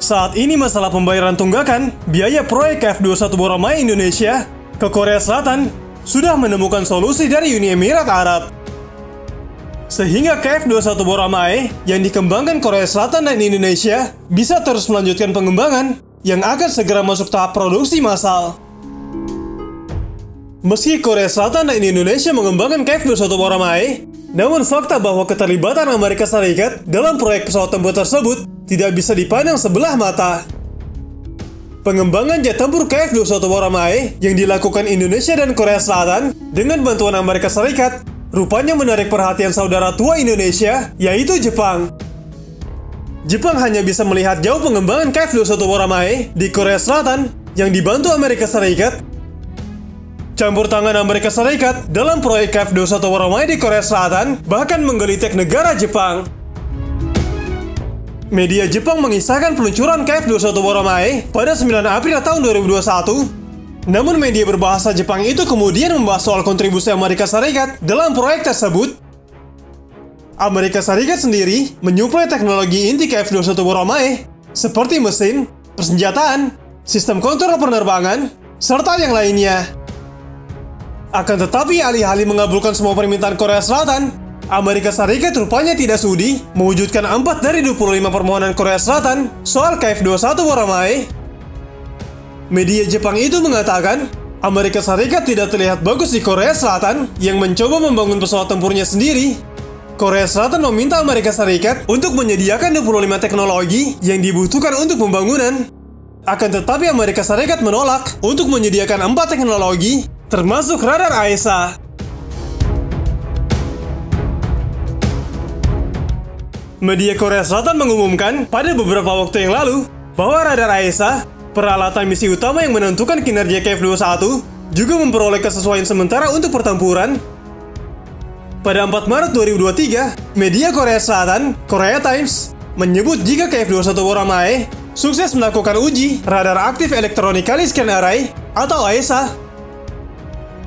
Saat ini masalah pembayaran tunggakan biaya proyek KF21 Boramae Indonesia ke Korea Selatan sudah menemukan solusi dari Uni Emirat Arab. Sehingga KF21 Boramae yang dikembangkan Korea Selatan dan Indonesia bisa terus melanjutkan pengembangan yang akan segera masuk tahap produksi massal. Meski Korea Selatan dan Indonesia mengembangkan KF21 Boramae, namun fakta bahwa keterlibatan Amerika Serikat dalam proyek pesawat tempur tersebut tidak bisa dipandang sebelah mata. Pengembangan jet tempur KF21 Boramae yang dilakukan Indonesia dan Korea Selatan dengan bantuan Amerika Serikat rupanya menarik perhatian saudara tua Indonesia, yaitu Jepang. Jepang hanya bisa melihat jauh pengembangan KF21 Boramae di Korea Selatan yang dibantu Amerika Serikat. Campur tangan Amerika Serikat dalam proyek KF21 Boramae di Korea Selatan bahkan menggelitik negara Jepang. Media Jepang mengisahkan peluncuran KF21 Boramae pada 9 April tahun 2021. Namun media berbahasa Jepang itu kemudian membahas soal kontribusi Amerika Serikat dalam proyek tersebut. Amerika Serikat sendiri menyuplai teknologi inti KF21 Boramae seperti mesin, persenjataan, sistem kontrol penerbangan, serta yang lainnya. Akan tetapi alih-alih mengabulkan semua permintaan Korea Selatan, Amerika Serikat rupanya tidak sudi mewujudkan 4 dari 25 permohonan Korea Selatan soal KF21 Boramae. Media Jepang itu mengatakan, Amerika Serikat tidak terlihat bagus di Korea Selatan yang mencoba membangun pesawat tempurnya sendiri. Korea Selatan meminta Amerika Serikat untuk menyediakan 25 teknologi yang dibutuhkan untuk pembangunan. Akan tetapi Amerika Serikat menolak untuk menyediakan 4 teknologi, termasuk radar AESA. Media Korea Selatan mengumumkan pada beberapa waktu yang lalu bahwa radar AESA, peralatan misi utama yang menentukan kinerja KF21, juga memperoleh kesesuaian sementara untuk pertempuran. Pada 4 Maret 2023, media Korea Selatan, Korea Times, menyebut jika KF21 Boramae sukses melakukan uji radar aktif electronically scan array atau AESA.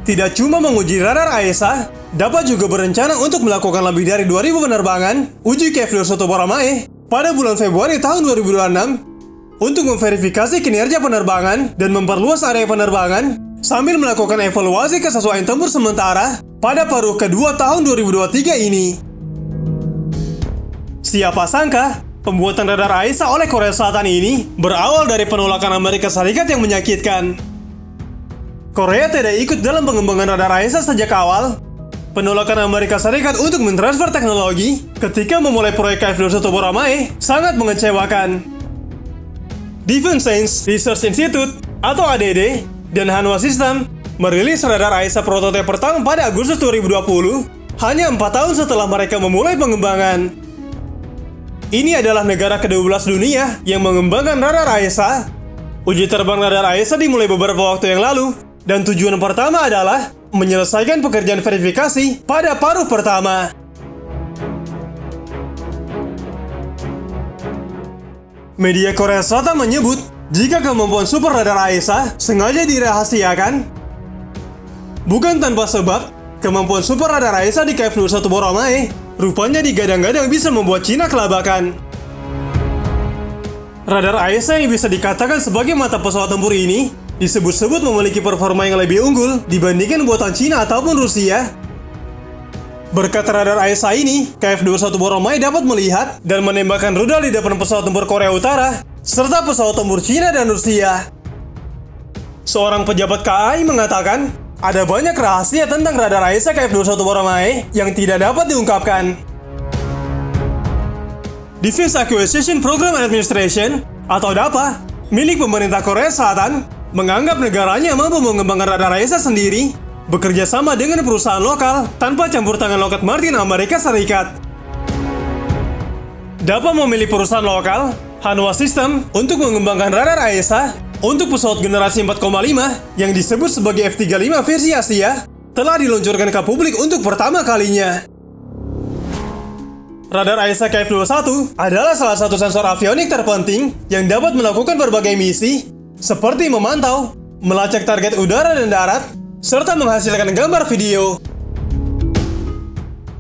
Tidak cuma menguji radar AESA, dapat juga berencana untuk melakukan lebih dari 2.000 penerbangan uji KF21 Boramae pada bulan Februari tahun 2026 untuk memverifikasi kinerja penerbangan dan memperluas area penerbangan sambil melakukan evaluasi kesesuaian tempur sementara pada paruh kedua tahun 2023 ini. Siapa sangka, pembuatan radar AESA oleh Korea Selatan ini berawal dari penolakan Amerika Serikat yang menyakitkan. Korea tidak ikut dalam pengembangan radar AESA sejak awal. Penolakan Amerika Serikat untuk mentransfer teknologi ketika memulai proyek KF21 Boramae sangat mengecewakan. Defense Science Research Institute atau ADD dan Hanwha System merilis radar AESA prototipe pertama pada Agustus 2020, hanya 4 tahun setelah mereka memulai pengembangan. Ini adalah negara ke-12 dunia yang mengembangkan radar AESA. Uji terbang radar AESA dimulai beberapa waktu yang lalu, dan tujuan pertama adalah menyelesaikan pekerjaan verifikasi pada paruh pertama. Media Korea Selatan menyebut jika kemampuan super radar AESA sengaja dirahasiakan. Bukan tanpa sebab, kemampuan super radar AESA di KF21 Boramae rupanya digadang-gadang bisa membuat Cina kelabakan. Radar AESA yang bisa dikatakan sebagai mata pesawat tempur ini disebut-sebut memiliki performa yang lebih unggul dibandingkan buatan Cina ataupun Rusia. Berkat radar AESA ini, KF21 Boramae dapat melihat dan menembakkan rudal di depan pesawat tempur Korea Utara serta pesawat tempur Cina dan Rusia. Seorang pejabat KAI mengatakan, ada banyak rahasia tentang radar AESA KF21 Boramae yang tidak dapat diungkapkan. Defense Acquisition Program Administration atau DAPA milik pemerintah Korea Selatan menganggap negaranya mampu mengembangkan radar AESA sendiri, bekerja sama dengan perusahaan lokal tanpa campur tangan Lockheed Martin Amerika Serikat. DAPA memilih perusahaan lokal, Hanwha System, untuk mengembangkan radar AESA untuk pesawat generasi 4,5 yang disebut sebagai F-35 versi Asia telah diluncurkan ke publik untuk pertama kalinya. Radar AESA KF21 adalah salah satu sensor avionik terpenting yang dapat melakukan berbagai misi, seperti memantau, melacak target udara dan darat, serta menghasilkan gambar video.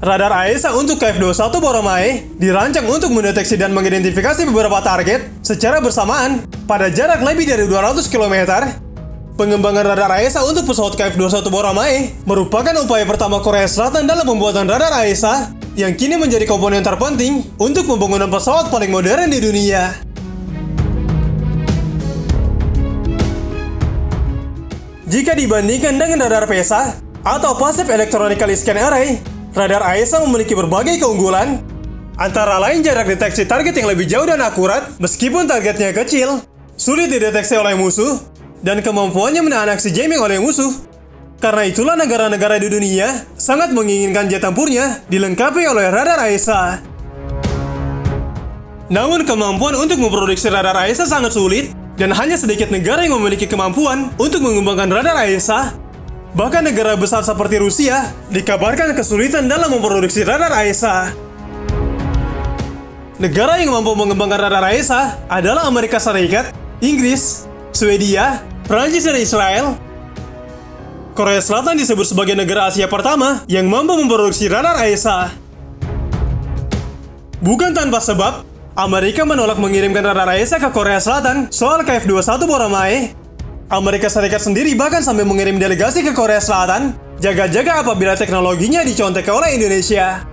Radar AESA untuk KF-21 Boramae dirancang untuk mendeteksi dan mengidentifikasi beberapa target secara bersamaan pada jarak lebih dari 200 km. Pengembangan radar AESA untuk pesawat KF-21 Boramae merupakan upaya pertama Korea Selatan dalam pembuatan radar AESA yang kini menjadi komponen terpenting untuk pembangunan pesawat paling modern di dunia. Jika dibandingkan dengan radar PESA atau Passive Electronically Scan Array, radar AESA memiliki berbagai keunggulan, antara lain jarak deteksi target yang lebih jauh dan akurat meskipun targetnya kecil, sulit dideteksi oleh musuh, dan kemampuannya menahan aksi jamming oleh musuh. Karena itulah negara-negara di dunia sangat menginginkan jet tempurnya dilengkapi oleh radar AESA. Namun kemampuan untuk memproduksi radar AESA sangat sulit, dan hanya sedikit negara yang memiliki kemampuan untuk mengembangkan radar AESA. Bahkan negara besar seperti Rusia dikabarkan kesulitan dalam memproduksi radar AESA. Negara yang mampu mengembangkan radar AESA adalah Amerika Serikat, Inggris, Swedia, Prancis, dan Israel. Korea Selatan disebut sebagai negara Asia pertama yang mampu memproduksi radar AESA. Bukan tanpa sebab, Amerika menolak mengirimkan radar AESA ke Korea Selatan soal KF-21 Boramae. Amerika Serikat sendiri bahkan sampai mengirim delegasi ke Korea Selatan, jaga-jaga apabila teknologinya dicontek oleh Indonesia.